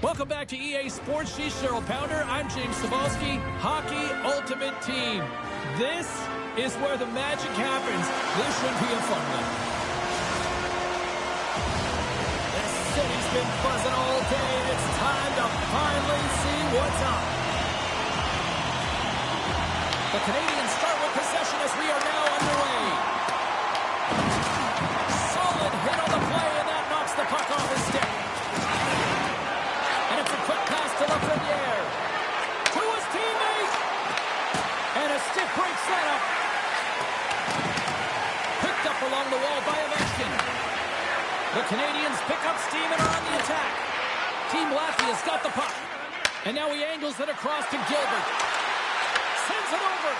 Welcome back to EA Sports. She's Cheryl Pounder. I'm James Cebulski. Hockey Ultimate Team. This is where the magic happens. This should be a fun one. The city's been buzzing all day. It's time to finally see what's up. The Canadians start with possession as we are now underway. Solid hit on the play, and that knocks the puck off his stick. And it's a quick pass to Lafreniere. To his teammate. And a stiff break setup. Picked up along the wall by Ovechkin. The Canadians pick up steam and are on the attack. Team Latvia's got the puck. And now he angles it across to Gilbert. Sends it over.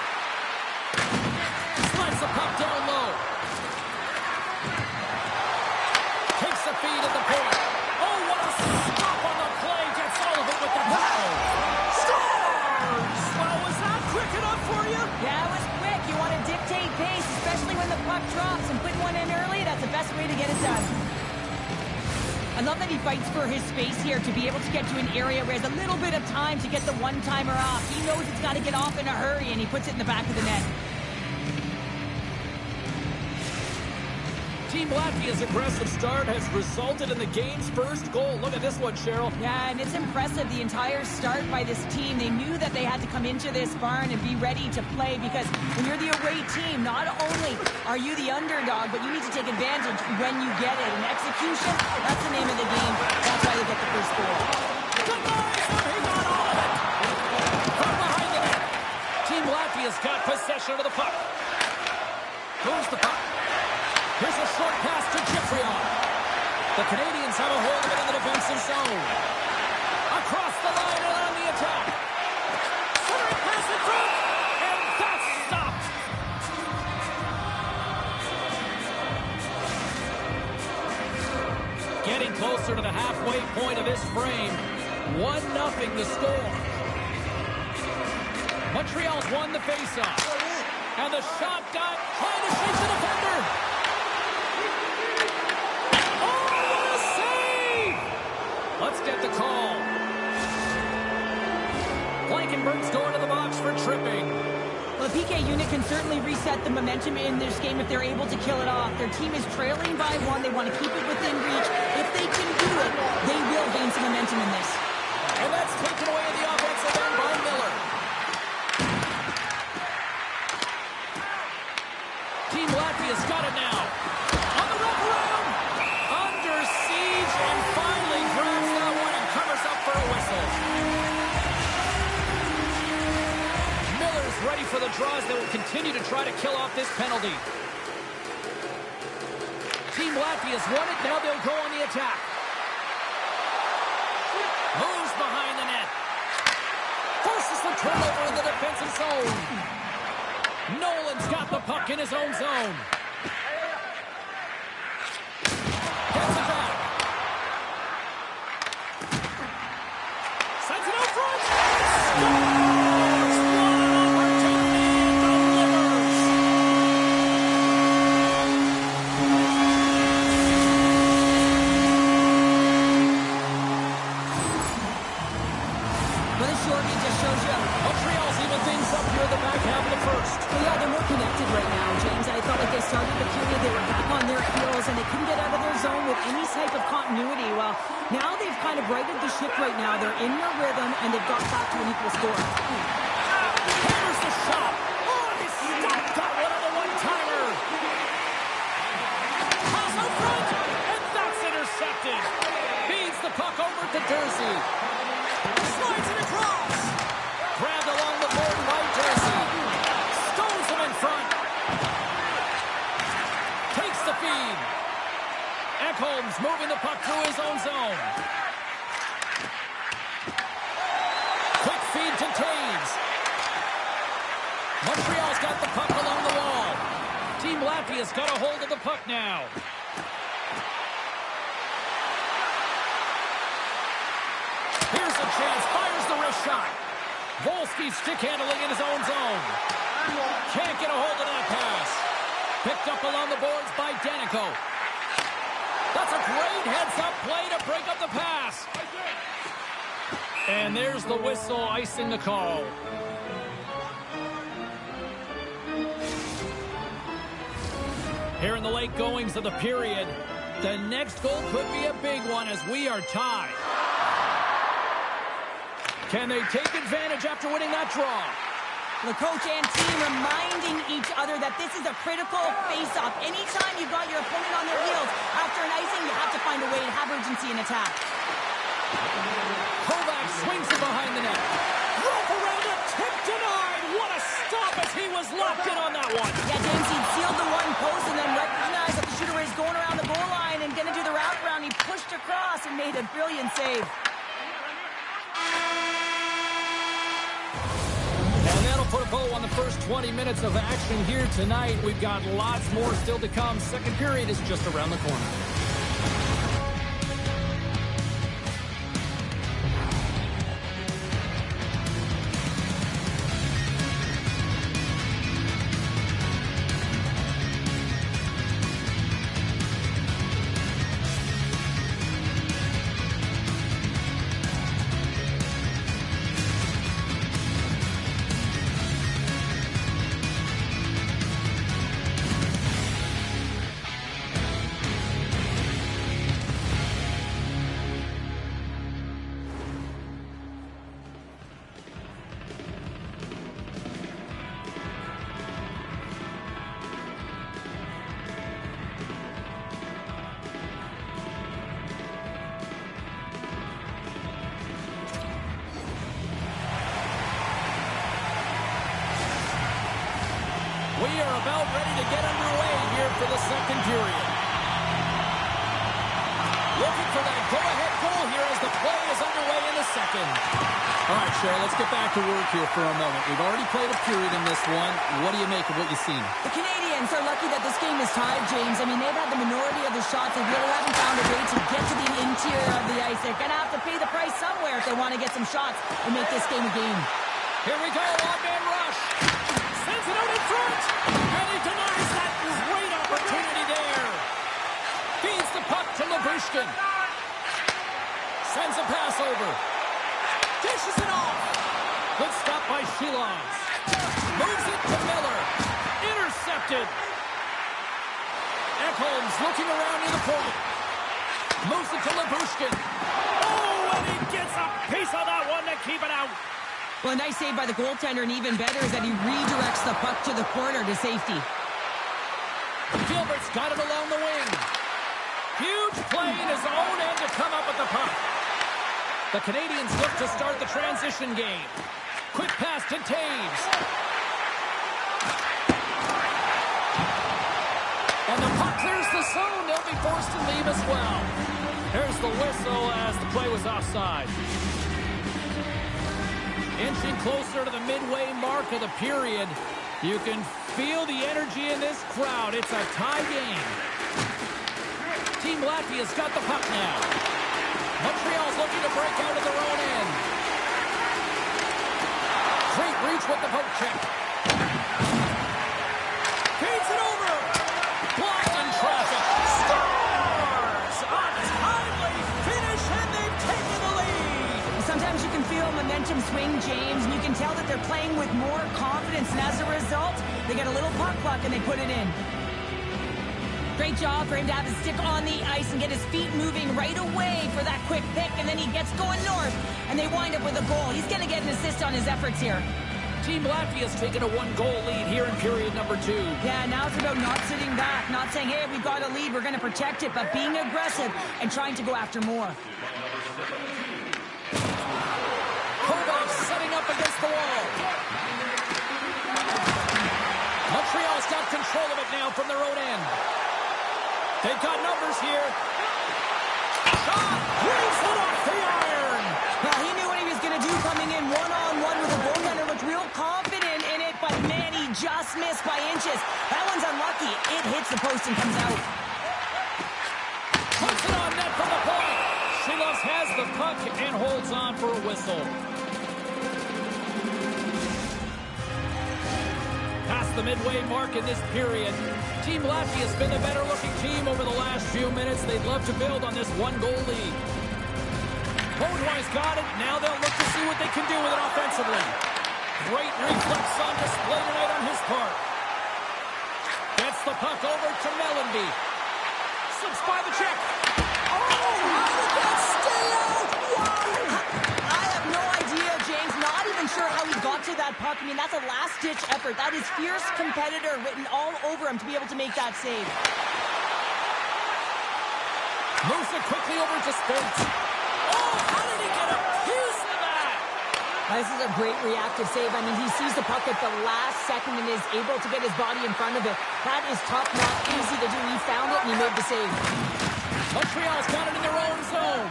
Slides the puck down low. Takes the feed at the point. Oh, what a stop on the play. Gets all of it with the power. Scores! Well, was that quick enough for you? Yeah, it was quick. You want to dictate pace, especially when the puck drops, and put one in early. That's the best way to get it done. I love that he fights for his space here to be able to get to an area where he has a little bit of time to get the one-timer off. He knows it's got to get off in a hurry, and he puts it in the back of the net. Team Latvia's aggressive start has resulted in the game's first goal. Look at this one, Cheryl. Yeah, and it's impressive, the entire start by this team. They knew that they had to come into this barn and be ready to play, because when you're the away team, not only are you the underdog, but you need to take advantage when you get it. And execution, that's the name of the game. That's why they get the first goal. He got all of it. From behind the net. Team Latvia's got possession of the puck. Moves the puck. Here's a short pass to Ciprian. The Canadians have a hold of it in the defensive zone. Across the line and on the attack. Centering pass in front. And that's stopped. Getting closer to the halfway point of this frame. 1-0 the score. Montreal's won the faceoff. And the shot got trying to shake the defender. Let's get the call. Blankenberg's going to the box for tripping. Well, the PK unit can certainly reset the momentum in this game if they're able to kill it off. Their team is trailing by 1. They want to keep it within reach. If they can do it, they will gain some momentum in this. And that's taken away in the offensive end by Miller. Team Latvia's got it now. On the wraparound. Under siege and finally grabs that one and covers up for a whistle. Miller's ready for the draws that will continue to try to kill off this penalty. Team Latvia's won it. Now they'll go on the attack. Moves behind the net. Forces the turnover in the defensive zone. Nolan's got the puck in his own zone. Gets it back. Sends it out front. Scores! One opportunity delivers. Well, this short game just shows you. Montreal's even things up here in the back half of the first. Well, yeah, they're more connected right now, James. I felt like they started the period, they were back on their heels, and they couldn't get out of their zone with any type of continuity. Well, now they've kind of righted the ship right now. They're in their rhythm, and they've got back to an equal score. Here's the shot. Oh, he stopped that one on the one-timer. Pass out front, and that's intercepted. Feeds the puck over to Jersey. Slides it across. Grabbed along the board by Jersey. Stones him in front. Takes the feed. Ekholm's moving the puck through his own zone. Quick feed to Taves. Montreal's got the puck along the wall. Team Latvia's got a hold of the puck now. Here's a chance. Fires the wrist shot. Volsky stick handling in his own zone. Can't get a hold of that pass. Picked up along the boards by Danico. That's a great heads-up play to break up the pass. And there's the whistle, icing the call. Here in the late goings of the period, the next goal could be a big one as we are tied. Can they take advantage after winning that draw? The coach and team reminding each other that this is a critical face-off. Anytime you've got your opponent on their heels after an icing, you have to find a way to have urgency in attack. Kovac swings it behind the net. Rope around it, tip denied. What a stop as he was locked in on that one. Yeah, James, he sealed the one post and then recognized that the shooter is going around the goal line and going to do the route around. He pushed across and made a brilliant save. Put a bow on the first 20 minutes of action here tonight. We've got lots more still to come. Second period is just around the corner. We are about ready to get underway here for the second period. Looking for that go-ahead goal here as the play is underway in the second. All right, Cheryl, let's get back to work here for a moment. We've already played a period in this one. What do you make of what you've seen? The Canadians are lucky that this game is tied, James. I mean, they've had the minority of the shots. They really haven't found a way to get to the interior of the ice. They're going to have to pay the price somewhere if they want to get some shots and make this game a game. Here we go, odd-man rush. Sends it out in front. And he denies that great opportunity there. Feeds the puck to Labushkin. Sends a pass over. Dishes it off. Good stop by Shilov. Moves it to Miller. Intercepted. Ekholm's looking around near the point. Moves it to Labushkin. Oh, and he gets a piece of that one to keep it out. Well, a nice save by the goaltender, and even better is that he redirects the puck to the corner to safety. Gilbert's got it along the wing. Huge play in his own end to come up with the puck. The Canadians look to start the transition game. Quick pass to Taves. And the puck clears the zone. They'll be forced to leave as well. There's the whistle as the play was offside. Inching closer to the midway mark of the period. You can feel the energy in this crowd. It's a tie game. Team Latvia's got the puck now. Montreal's looking to break out of their own end. Great reach with the poke check. Feeds it over. Blocked in traffic. Stars! A timely finish, and they've taken the lead. Sometimes you can feel momentum swing, James, and you can tell that they're playing with more confidence, and as a result, they get a little puck luck and they put it in. Great job for him to have his stick on the ice and get his feet moving right away for that quick pick, and then he gets going north, and they wind up with a goal. He's going to get an assist on his efforts here. Team Latvia's taken a one-goal lead here in period number 2. Yeah, now it's about not sitting back, not saying, hey, we've got a lead, we're going to protect it, but being aggressive and trying to go after more. Kovac setting up against the wall. Montreal's got control of it now from their own end. They've got numbers here. Shot! Raise it off the iron! Well, he knew what he was going to do coming in one-on-one with the goaltender. Looked real confident in it, but man, he just missed by inches. That one's unlucky. It hits the post and comes out. Puts it on net from the point. Shilov has the puck and holds on for a whistle. Past the midway mark in this period. Team Latvia's been the better-looking team over the last few minutes. They'd love to build on this one-goal lead. Boudreaux's got it. Now they'll look to see what they can do with it offensively. Great reflex on display tonight on his part. Gets the puck over to Mellenby. Slips by the check. Oh, how did that stay out? Wow! I have no idea, James. Not even sure how he got to that puck. I mean, that's a last-ditch effort. That is fierce competitor written all over him to be able to make that save. Moves it quickly over to Spence. Oh, how did he get a piece of that? This is a great reactive save. I mean, he sees the puck at the last second and is able to get his body in front of it. That is tough, not easy to do. He found it and he made the save. Montreal's got it in their own zone.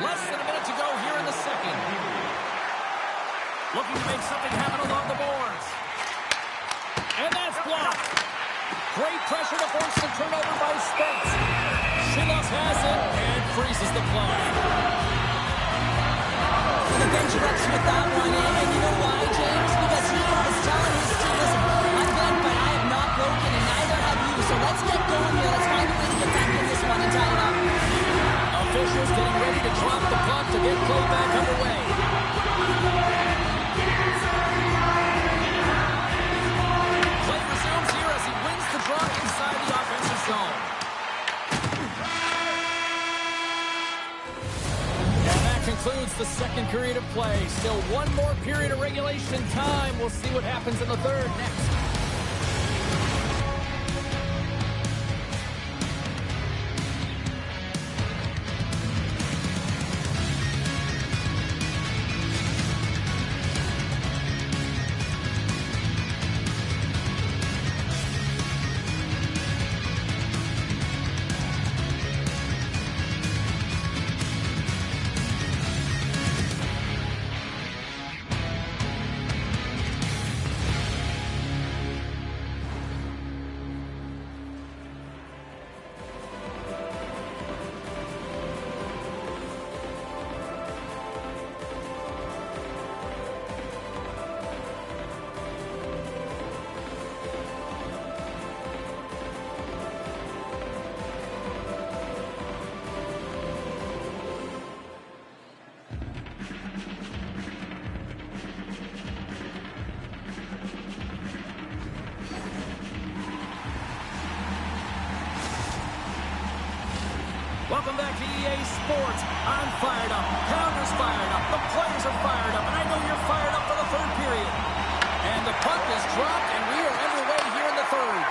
Less than a minute to go here in the second. Looking to make something happen along the boards. And that's blocked. Great pressure to force the turnover by Spence. Shilos has it and freezes the play. The bench reps with that one, and you know why, James? Because he is telling his team, listen, I'm bent, but I have not broken, and neither have you, so let's get going here. Let's find a way to get back in this one and tie it up. Officials getting ready to drop the puck to get play back underway. Play resumes here as he wins the draw inside the offensive zone. And that concludes the second period of play. Still one more period of regulation time. We'll see what happens in the third next. Welcome back to EA Sports. I'm fired up. Pounder's fired up. The players are fired up. And I know you're fired up for the third period. And the puck is dropped, and we are underway here in the third.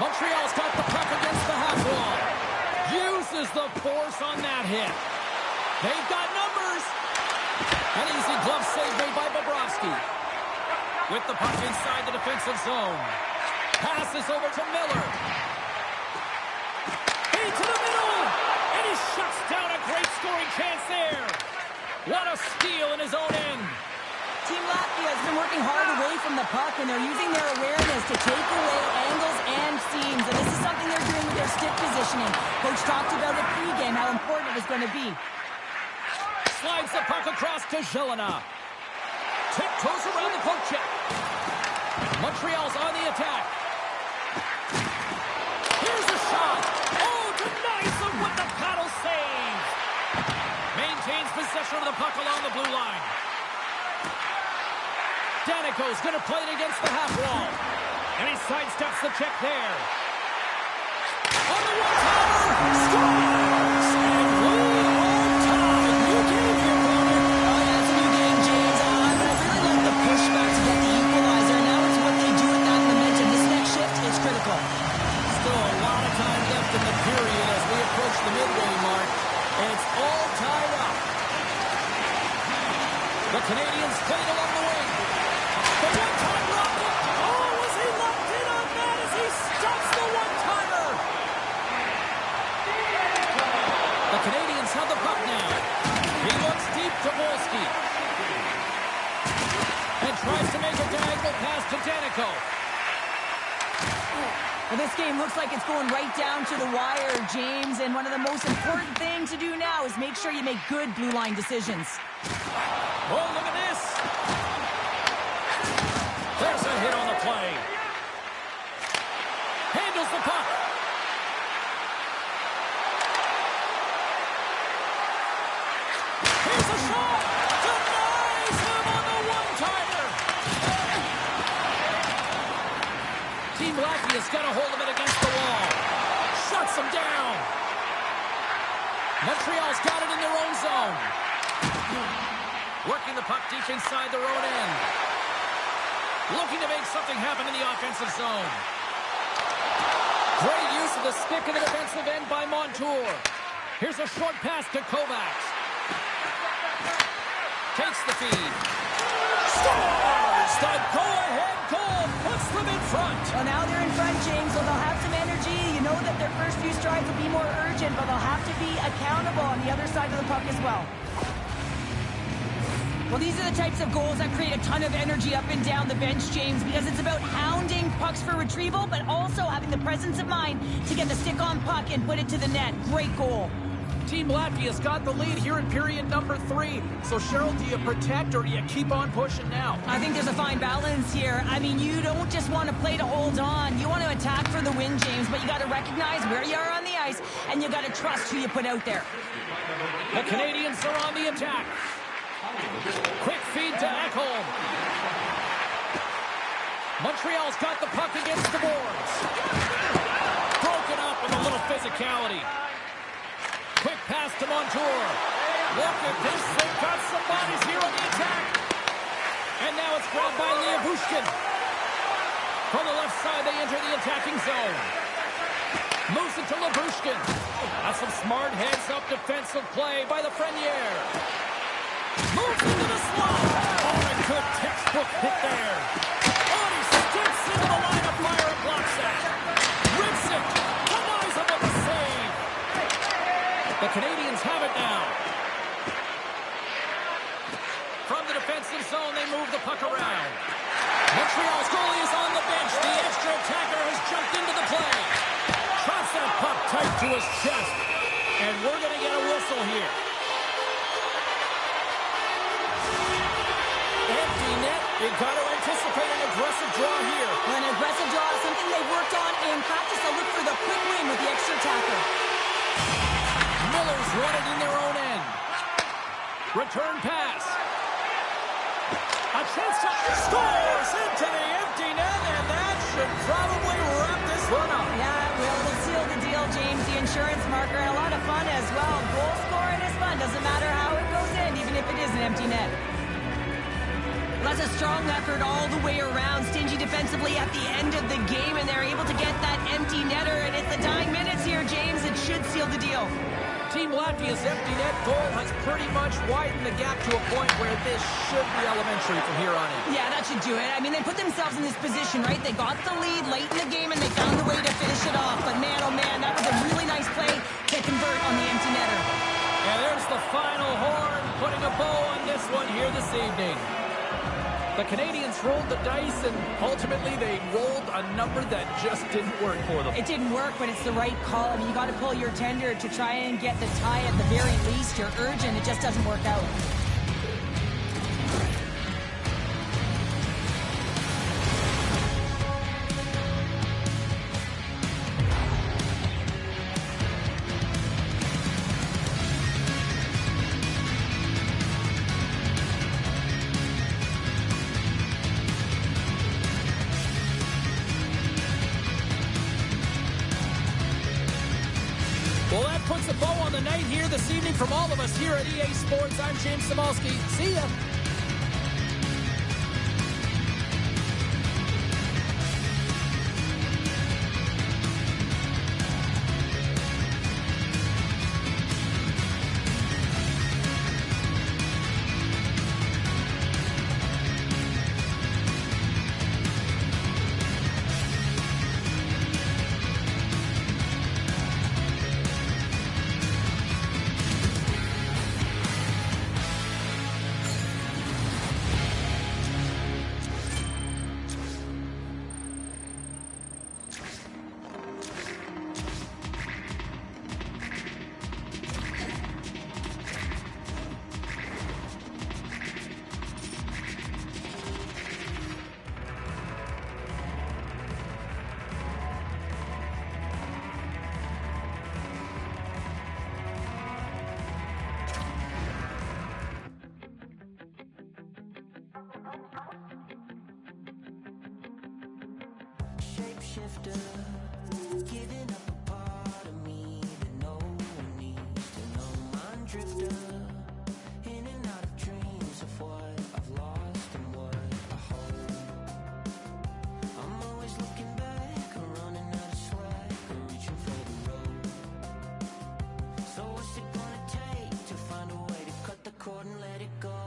Montreal's got the puck against the half wall. Uses the force on that hit. They've got numbers. An easy glove save made by Bobrovsky. With the puck inside the defensive zone. Passes over to Miller. To the middle, and he shuts down a great scoring chance there. What a steal in his own end. Team Latvia has been working hard away from the puck, and they're using their awareness to take away angles and seams, and this is something they're doing with their stick positioning. Coach talked about it pregame, how important it was going to be. Slides the puck across to Zelina. Tiptoes around the poke check. Montreal's on the attack. Here's a shot. Denies them with the paddle save. Maintains possession of the puck along the blue line. Danico's going to play it against the half wall. And he sidesteps the check there. On the one-timer, scores! And we're on time. New game here, Bowman. Oh, yeah, it's a new game, James. I really like the pushback to get the equalizer. Now it's what they do with that momentum. This next shift is critical. Still a lot of time left in the period as we approach the midway mark. And it's all tied up. The Canadians playing along the wing. The one-time rocket. Oh, was he locked in on that as he stops the one-timer? The Canadians have the puck now. He looks deep to Wolski. And tries to make a diagonal pass to Danico. Well, this game looks like it's going right down to the wire, James, and one of the most important things to do now is make sure you make good blue line decisions. Oh, look at this. There's a hit on the play. Handles the puck. He's got a hold of it against the wall. Shuts him down. Montreal's got it in their own zone. Working the puck deep inside their own end. Looking to make something happen in the offensive zone. Great use of the stick in the defensive end by Montour. Here's a short pass to Kovacs. Takes the feed. Scores! The go-ahead goal puts them in front. Well, now they're in front, James, so they'll have some energy. You know that their first few strides will be more urgent, but they'll have to be accountable on the other side of the puck as well. Well, these are the types of goals that create a ton of energy up and down the bench, James, because it's about hounding pucks for retrieval, but also having the presence of mind to get the stick on puck and put it to the net. Great goal. Team Latvia's got the lead here in period number 3. So, Cheryl, do you protect or do you keep on pushing now? I think there's a fine balance here. I mean, you don't just want to play to hold on. You want to attack for the win, James, but you got to recognize where you are on the ice, and you got to trust who you put out there. The Canadians are on the attack. Quick feed to Ekholm. Montreal's got the puck against the boards. Broken up with a little physicality. Quick pass to Montour. Look at this. They've got some bodies here on the attack. And now it's grabbed by Liabushkin. From the left side, they enter the attacking zone. Moves it to Liabushkin. That's some smart heads-up defensive play by the Frenier. Moves into the slot. Oh, a good textbook hit there. Oh, he steps into the line of fire and blocks that. Rips it. Denies him with the save. The Canadians have it now. From the defensive zone, they move the puck around. Montreal's goalie is on the bench. The extra attacker has jumped into the play. Trots that puck tight to his chest. And we're going to get a whistle here. Empty net. You've got to anticipate an aggressive draw here. Well, an aggressive draw is something they've worked on in practice. They'll look for the quick win with the extra attacker. Miller's won it in their own end. Return pass. A chance to scores into the empty net, and that should probably wrap this one up. Yeah, it will. We'll seal the deal, James. The insurance marker. A lot of fun as well. Goal scoring is fun. Doesn't matter how it goes in, even if it is an empty net. That's a strong effort all the way around. Stingy defensively at the end of the game, and they're able to get that empty netter. And it's the dying minutes here, James. It should seal the deal. Team Latvia's empty net goal has pretty much widened the gap to a point where this should be elementary from here on in. Yeah, that should do it. I mean, they put themselves in this position, right? They got the lead late in the game, and they found a way to finish it off. But man, oh man, that was a really nice play to convert on the empty netter. And there's the final horn, putting a bow on this one here this evening. The Canadians rolled the dice, and ultimately they rolled a number that just didn't work for them. It didn't work, but it's the right call. I mean, you got to pull your tender to try and get the tie at the very least. You're urgent. It just doesn't work out. Well, that puts a bow on the night here this evening from all of us here at EA Sports. I'm James Samalski. See ya. shifter, giving up a part of me that no one needs to know. Mind drifter, in and out of dreams of what I've lost and what I hold. I'm always looking back, I'm running out of slack, I'm reaching for the road. So what's it gonna take to find a way to cut the cord and let it go?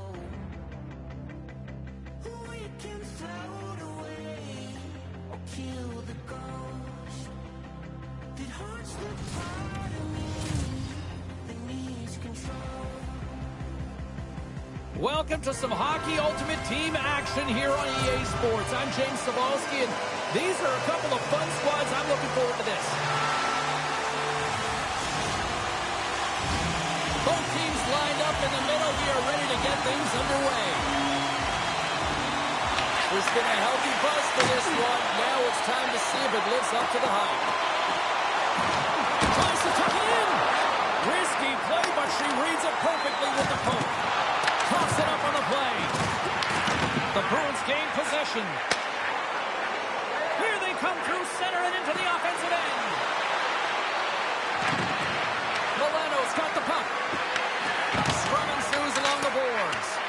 We can float away or kill the ghost that haunts the part of me that needs control. Welcome to some Hockey Ultimate Team action here on EA Sports. I'm James Cebulski, and these are a couple of fun squads. I'm looking forward to this. Both teams lined up in the middle. We are ready to get things underway. There's been a healthy buzz for this one. Now it's time to see if it lives up to the hype. Tries to tuck it in. Risky play, but she reads it perfectly with the poke. Toss it up on the play. The Bruins gain possession. Here they come through center and into the offensive end. Milano's got the puck. Scrum ensues along the boards.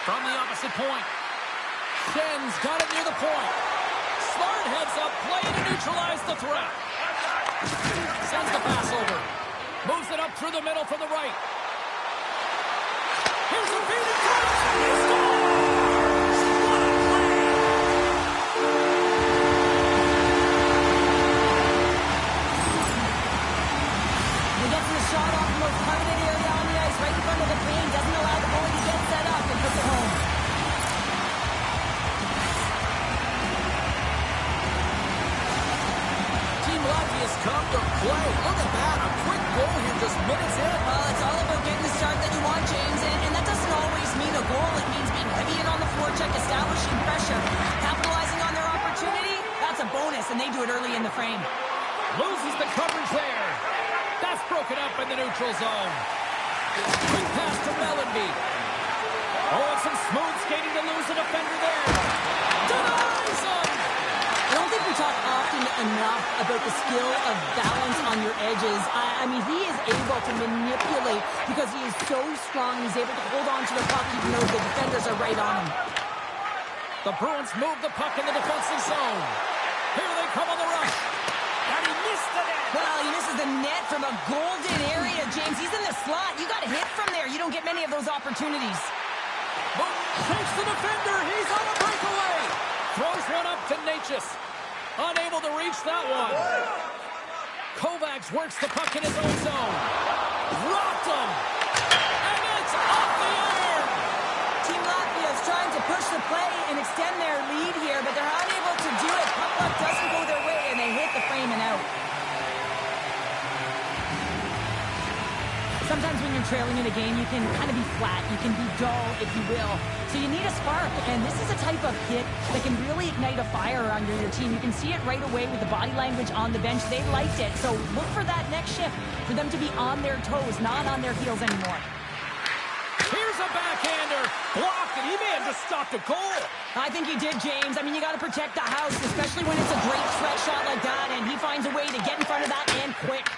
From the opposite point. Shen's got it near the point. Smart heads up, play to neutralize the threat. Sends the pass over. Moves it up through the middle from the right. Here's a beating cross. He scores! What a play! He gets the shot off the most coveted area on the ice, right in front of the paint. Doesn't allow the goalie to get set up and puts it home. Team Latvia's come to play. Look at that. A quick goal here just minutes in. Well, it's all about getting the start that you want, James, and that doesn't always mean a goal. It means being heavy in on the forecheck, establishing pressure, capitalizing on their opportunity. That's a bonus, and they do it early in the frame. Loses the coverage there. That's broken up in the neutral zone. Quick pass to Mellenby. Oh, and some smooth skating to lose a defender there. Denies him! I don't think we talk often enough about the skill of balance on your edges. I mean, he is able to manipulate because he is so strong. He's able to hold on to the puck even though the defenders are right on him. The Bruins move the puck in the defensive zone. Here they come on the rush. And he missed the net. Well, he misses the net from a golden area, James. He's in the slot. You got to hit from there. You don't get many of those opportunities. Takes the defender. He's on a breakaway. Throws one up to Natchez. Unable to reach that one. Kovacs works the puck in his own zone. Rocked him. And it's off the iron. Team Latvia is trying to push the play and extend their lead here, but they're unable to do it. Puck luck doesn't go their way, and they hit the frame and out. Sometimes when you're trailing in a game, you can kind of be flat. You can be dull, if you will. So you need a spark, and this is a type of hit that can really ignite a fire under your team. You can see it right away with the body language on the bench. They liked it. So look for that next shift, for them to be on their toes, not on their heels anymore. Here's a backhander. Blocked, and he may have just stopped a goal. I think he did, James. I mean, you got to protect the house, especially when it's a great stretch shot like that, and he finds a way to get in front of that and quick.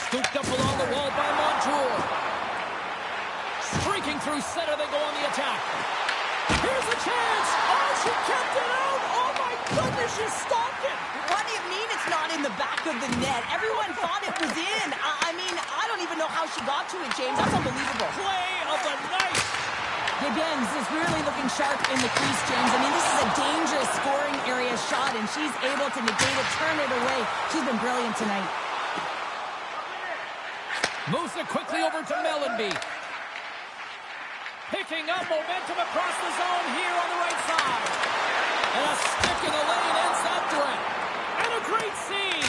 Scooped up along the wall by Montour. Streaking through center, they go on the attack. Here's a chance. Oh, she kept it out. Oh, my goodness, she stopped it. What do you mean it's not in the back of the net? Everyone thought it was in. I mean, I don't even know how she got to it, James. That's unbelievable. Play of the night. Gibbons is really looking sharp in the crease, James. I mean, this is a dangerous scoring area shot, and she's able to negate it, turn it away. She's been brilliant tonight. Moves it quickly over to Mellenby. Picking up momentum across the zone here on the right side. And a stick in the lane ends that threat. And a great scene.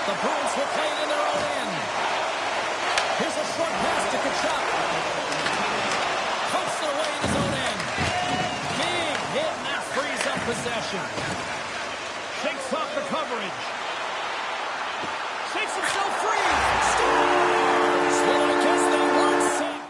The Bruins will play it in their own end. Here's a short pass to Kachuk. Coasts it away in his own end. Big hit, and that frees up possession. Shakes off the coverage. Shakes himself free. Scores! Well, I guess they weren't safe.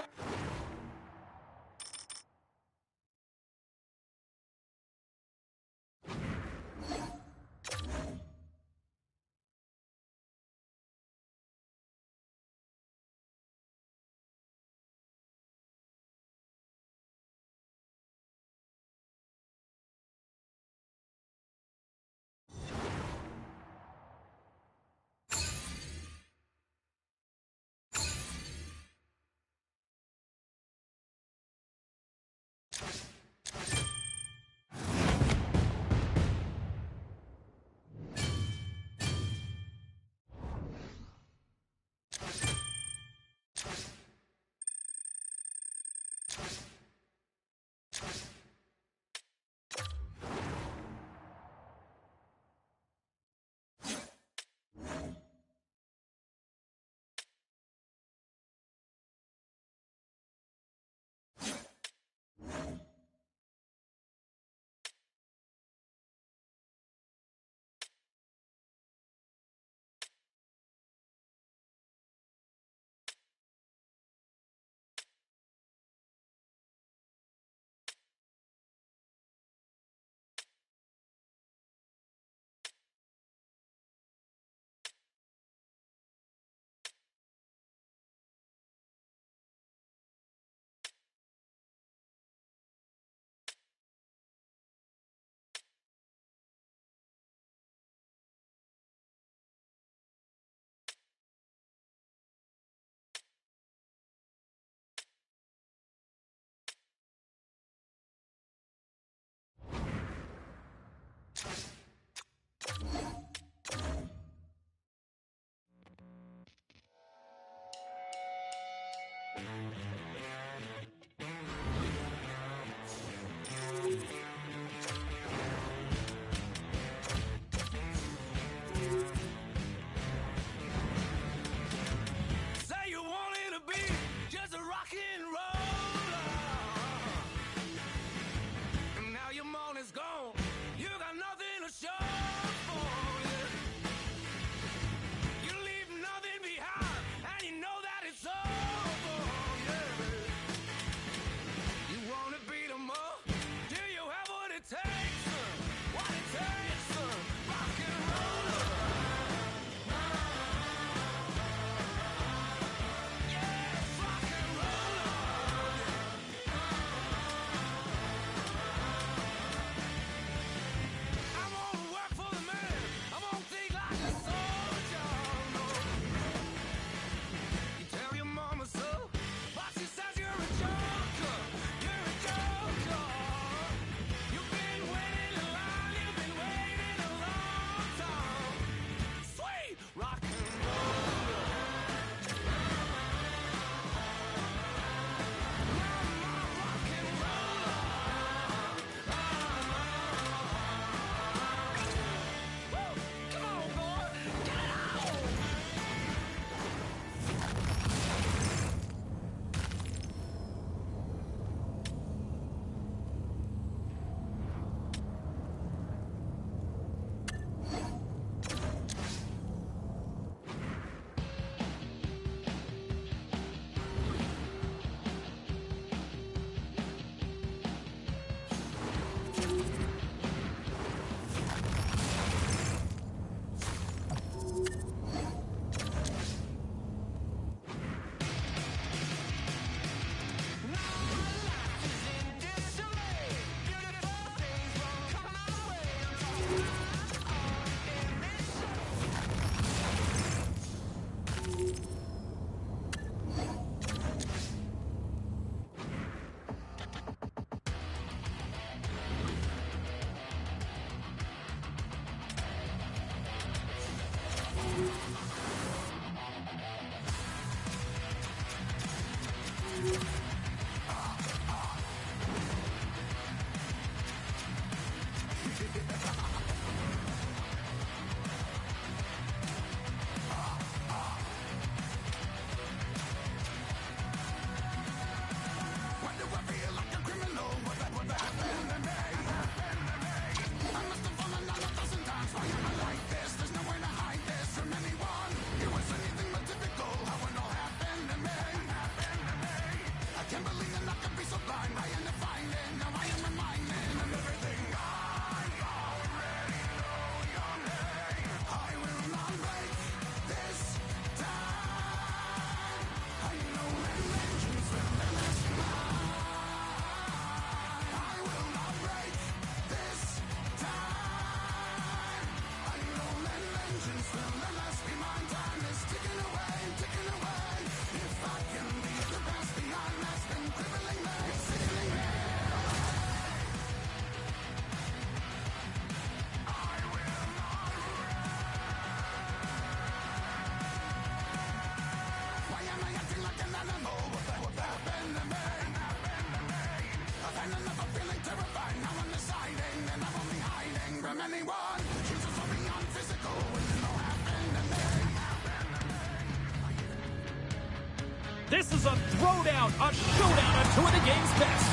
This is a throwdown, a showdown on two of the game's best.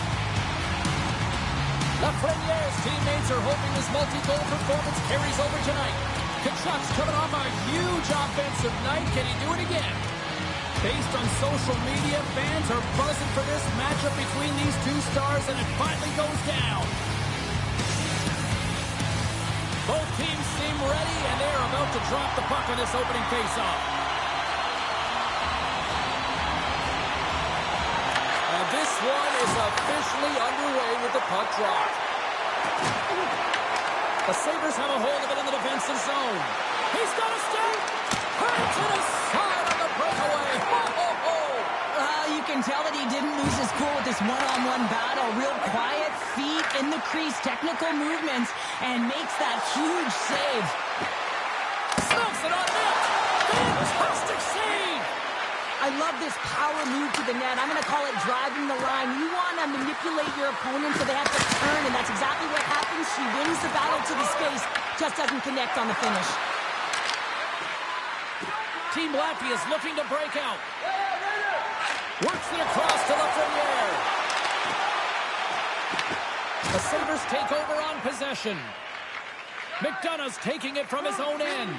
Lafreniere's teammates are hoping his multi-goal performance carries over tonight. Kachuk's coming off a huge offensive night. Can he do it again? Based on social media, fans are buzzing for this matchup between these two stars, and it finally goes down. Both teams seem ready, and they're about to drop the puck on this opening faceoff. This one is officially underway with the puck drop. The Sabres have a hold of it in the defensive zone. He's got a stick. Hurt to the side on the breakaway. Ho, ho, ho. You can tell that he didn't lose his cool with this one-on-one battle. Real quiet, feet in the crease, technical movements, and makes that huge save. Smokes it on net. Fantastic save. I love this power move to the net. I'm going to call it driving the line. You want to manipulate your opponent so they have to turn, and that's exactly what happens. She wins the battle to the space, just doesn't connect on the finish. Team Latvia is looking to break out. Works it across to Lafreniere. The Sabres take over on possession. McDonough's taking it from his own end.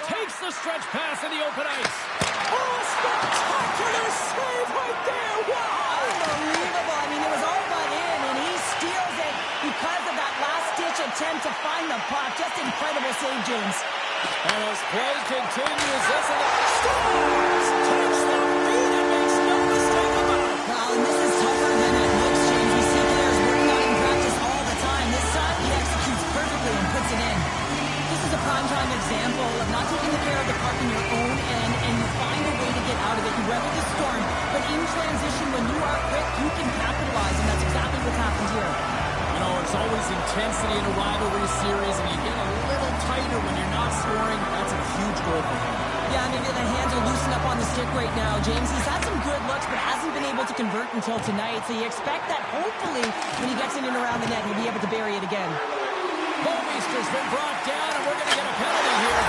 Takes the stretch pass in the open ice. Oh, a spectacular save right there. Wow. Unbelievable. I mean, it was all but in, and he steals it because of that last-ditch attempt to find the puck. Just incredible save, James. And as play continues, isn't it? Stars takes the feed and makes no mistake about it. Well, and this is tougher than it looks, James. We see players working on it in practice all the time. This time, he executes perfectly and puts it in. This is a prime-time example of not taking care of the puck in your own end, and you find a way to get out of it. You weather the storm, but in transition, when you are quick, you can capitalize, and that's exactly what happened here. You know, there's always intensity in a rivalry series, and you get a little tighter when you're not scoring. That's a huge goal for him. Yeah, maybe the hands are loosened up on the stick right now. James, he's had some good looks, but hasn't been able to convert until tonight, so you expect that hopefully when he gets in and around the net, he'll be able to bury it again. Bowmeister's been brought down, and we're going to get a penalty here.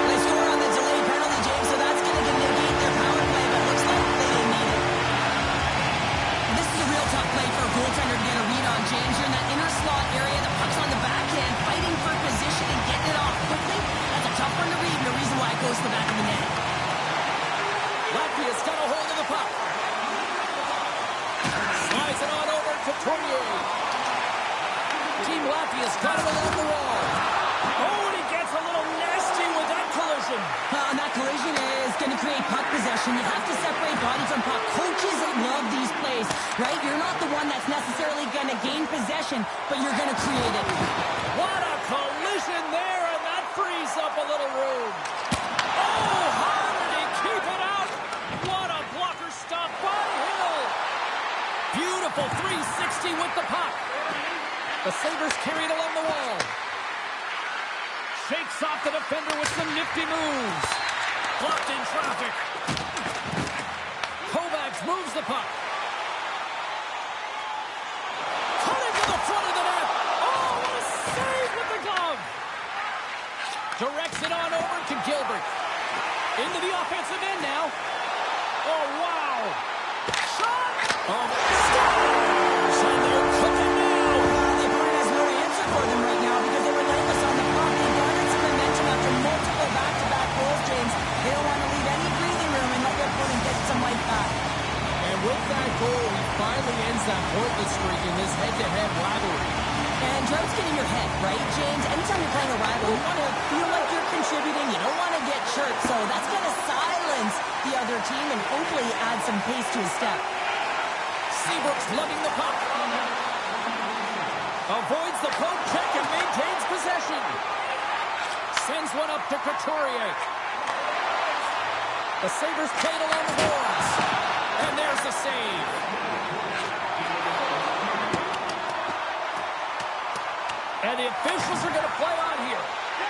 They score on the delayed penalty, James, so that's going to negate their power play, but looks like they didn't need it. This is a real tough play for a goaltender to get a read on, James. You're in that inner slot area, the puck's on the backhand, fighting for position and getting it off quickly. That's a tough one to read, and the reason why it goes to the back of the net. Latvia's got a hold of the puck. Slides it on over to Tournier. Team Latvia's got it along the wall. Oh, and he gets a little nasty with that collision. And that collision is going to create puck possession. You have to separate body from puck. Coaches love these plays, right? You're not the one that's necessarily going to gain possession, but you're going to create it. What a collision there, and that frees up a little room. Oh, how did he keep it out? What a blocker stop by Hill. Beautiful 360 with the puck. The Sabres carried along the wall. Shakes off the defender with some nifty moves. Blocked in traffic. Kovacs moves the puck. Cutting to the front of the net. Oh, what a save with the glove. Directs it on over to Gilbert. Into the offensive end now. Oh, wow. Shot. Oh, stop. So they're cooking now. The opponent has no answer for them right now because they were relentless on the puck. They garnered some momentum after multiple back-to-back goals, James. They don't want to leave any breathing room and let their opponent get some life back. And with that goal, he finally ends that pointless streak in this head-to-head rivalry. And droughts get in your head, right, James? Anytime you're playing a rival, you want to feel like you're contributing. You don't want to get hurt. So that's going to silence the other team and hopefully add some pace to his step. Seabrook's lugging the puck. Avoids the poke check and maintains possession. Sends one up to Couturier. The Sabres played along the boards. And there's the save. And the officials are going to play on here.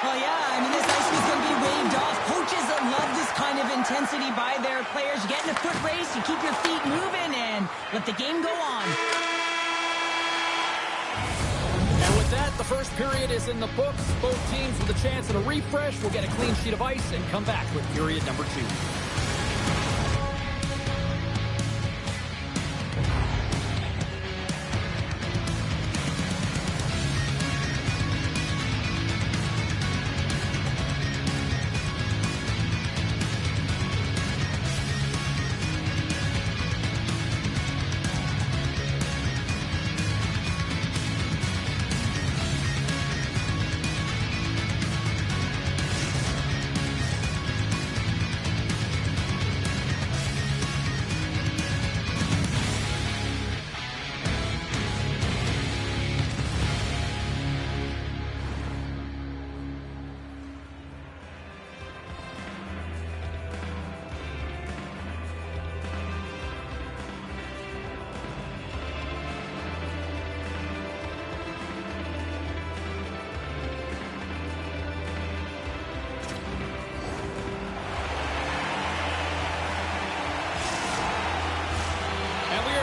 Oh, yeah. I mean, this ice was going to be waved off. Coaches that love this kind of intensity by their players. You get in a foot race, you keep your feet moving, and let the game go on. And with that, the first period is in the books. Both teams with a chance at a refresh will get a clean sheet of ice and come back with period number 2.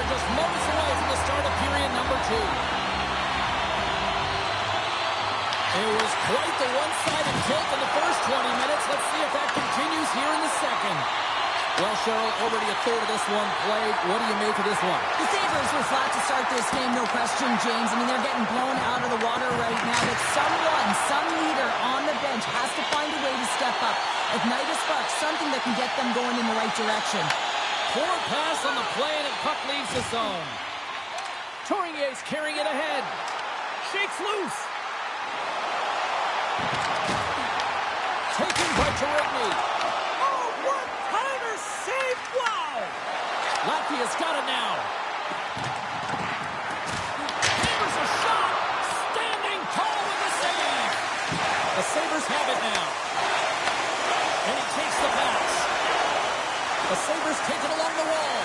Just moments away from the start of period number 2. It was quite the one-sided tilt in the first 20 minutes. Let's see if that continues here in the second. Well, Cheryl, already a third of this one played. What do you make of this one? The Sabres were flat to start this game, no question, James. I mean, they're getting blown out of the water right now, but someone, some leader on the bench has to find a way to step up. Ignite a spark, something that can get them going in the right direction. Poor pass on the play, and puck leaves the zone. Tournier's carrying it ahead. Shakes loose. Taken by Tourigny. Oh, one-timer save! Wow! Latvia's got it now. Hammers a shot. Standing tall with the save. The Sabres have it now. And he takes the pass. The Sabres take it along the wall.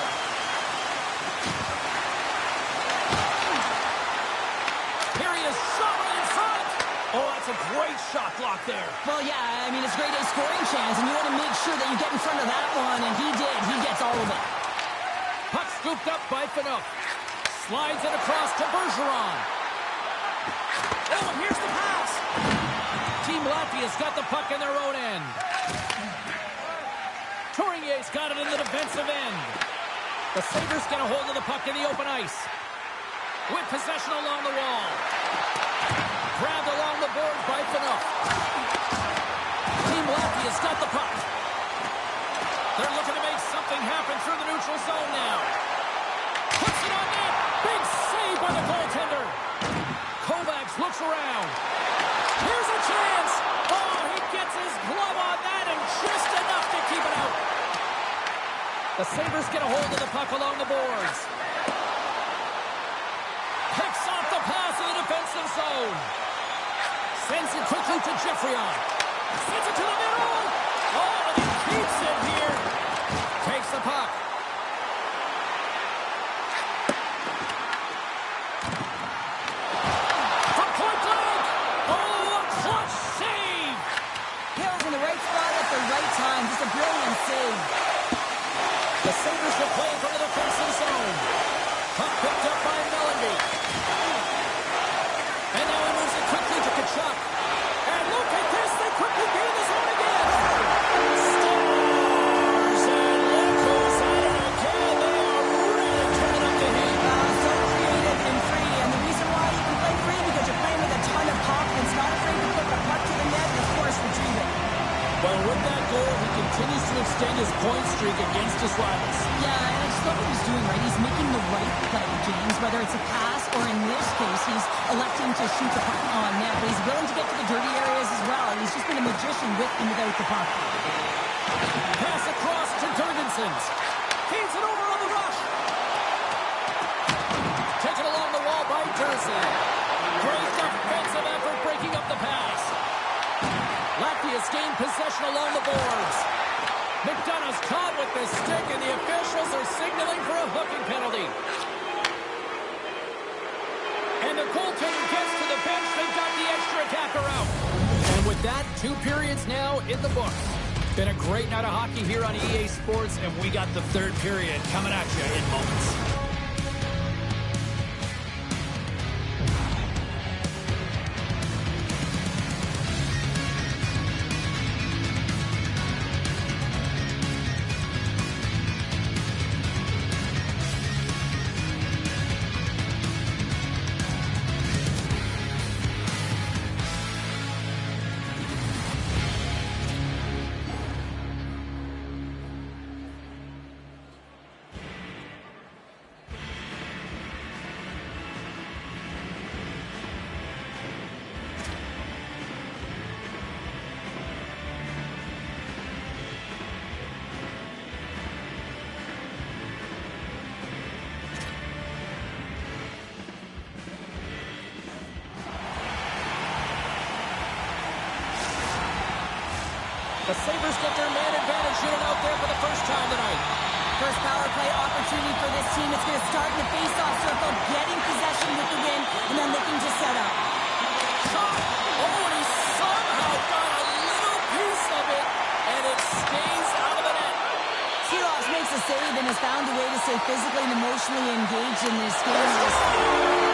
Here he is, shot right in front. Oh, that's a great shot block there. Well, yeah, I mean, it's great a scoring chance, and you want to make sure that you get in front of that one, and he did. He gets all of it. Puck scooped up by Fanook. Slides it across to Bergeron. Oh, and here's the pass. Team Latvia's got the puck in their own end. Tournier's got it in the defensive end. The Sabres get a hold of the puck in the open ice. With possession along the wall. Grabbed along the boards by Fanook. Team Latvia's got the puck. They're looking to make something happen through the neutral zone now. Puts it on net. Big save by the goaltender. Kovacs looks around. Here's a chance. Oh, he gets his glove on that and just enough to keep it out. The Sabres get a hold of the puck along the boards. Picks off the pass in the defensive zone. Sends it quickly to Geoffrion. Sends it to the middle. Oh, and he keeps it here. Takes the puck. From point blank. Oh, a clutch save. Hill's in the right spot at the right time. Just a brilliant The Sabres will play from the defensive zone. Puck picked up by Mellanby. And now he moves it quickly to Kachuk. And look at this, they quickly gain the zone again. Stars and look who's at it again. They are really turning up the heat. So creative and free, and the reason why you can play free because you're playing with a ton of confidence, not afraid to put the puck to the net and of course retrieve it. Well, with that goal, he continues to extend his point streak against his rivals. Yeah, and I just love what he's doing, right? He's making the right play, James, whether it's a pass or in this case, he's electing to shoot the puck on net, but he's willing to get to the dirty areas as well. He's just been a magician with and without the puck. Pass across to Jurgensen. Feeds it over on the rush. Taken along the wall by Dursley. Great defensive effort breaking up the pass. Latvia's gained possession along the boards. McDonough's caught with the stick, and the officials are signaling for a hooking penalty. And the goaltender gets to the bench. They've got the extra attacker out. And with that, 2 periods now in the books. Been a great night of hockey here on EA Sports, and we got the 3rd period coming at you in moments. The Sabres get their man advantage unit out there for the first time tonight. First power play opportunity for this team. It's going to start in the face-off circle, getting possession with the win, and then looking to set up. Shot! Oh, and he somehow got a little piece of it, and it stays out of the net. Seeloff makes a save and has found a way to stay physically and emotionally engaged in this game.